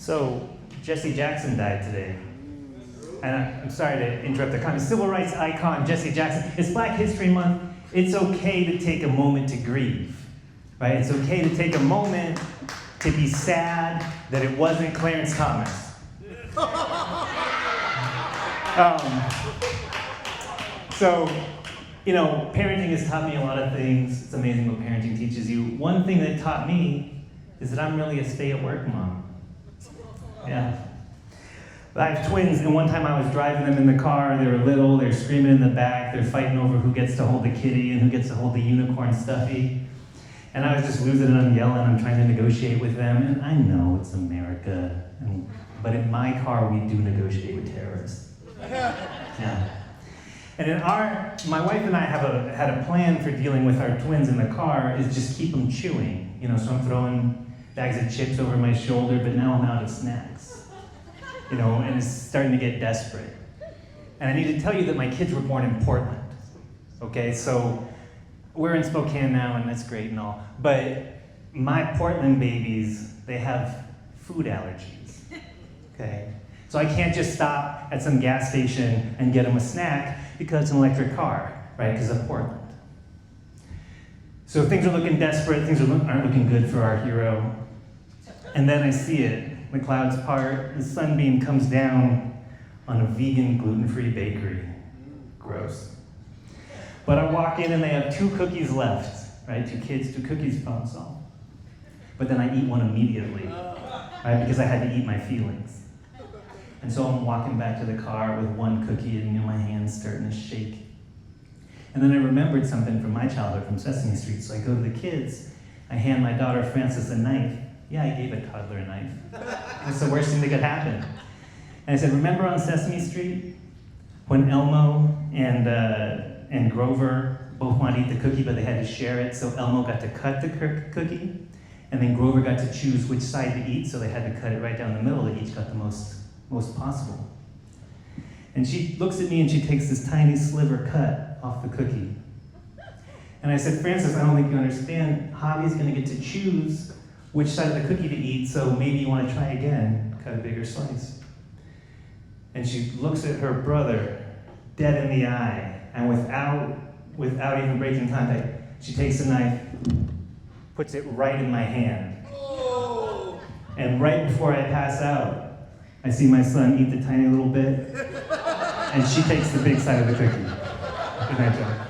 So, Jesse Jackson died today. And I'm sorry to interrupt the comment. Civil rights icon Jesse Jackson. It's Black History Month. It's okay to take a moment to grieve, right? It's okay to take a moment to be sad that it wasn't Clarence Thomas. So, you know, parenting has taught me a lot of things. It's amazing what parenting teaches you. One thing that it taught me is that I'm really a stay-at-work mom. Yeah. I have twins, and one time I was driving them in the car. They were little, they're screaming in the back, they're fighting over who gets to hold the kitty and who gets to hold the unicorn stuffy. And I was just losing it, I'm yelling, I'm trying to negotiate with them. And I know it's America, but in my car we do negotiate with terrorists. Yeah. And my wife and I had a plan for dealing with our twins in the car, is just keep them chewing. You know, so I'm throwing bags of chips over my shoulder, but now I'm out of snacks. You know, and it's starting to get desperate. And I need to tell you that my kids were born in Portland. Okay, so we're in Spokane now, and that's great and all. But my Portland babies, they have food allergies. Okay? So I can't just stop at some gas station and get them a snack because it's an electric car, right? Because of Portland. So things are looking desperate, things aren't looking good for our hero. And then I see it. The clouds part, the sunbeam comes down on a vegan, gluten-free bakery. Gross. But I walk in and they have 2 cookies left, right? 2 kids, 2 cookies, problem solved. But then I eat one immediately, right? Because I had to eat my feelings. And so I'm walking back to the car with 1 cookie and, you know, my hand's starting to shake. And then I remembered something from my childhood from Sesame Street. So I go to the kids, I hand my daughter Frances a knife. Yeah, I gave a toddler a knife. That's the worst thing that could happen. And I said, remember on Sesame Street when Elmo and Grover both wanted to eat the cookie, but they had to share it, so Elmo got to cut the cookie, and then Grover got to choose which side to eat, so they had to cut it right down the middle. They each got the most possible. And she looks at me and she takes this tiny sliver cut off the cookie. And I said, Frances, I don't think you understand. Javi's going to get to choose which side of the cookie to eat, so maybe you want to try again, cut a bigger slice. And she looks at her brother, dead in the eye, and without even breaking contact, she takes the knife, puts it right in my hand. Oh. And right before I pass out, I see my son eat the tiny little bit, and she takes the big side of the cookie. Good night, John.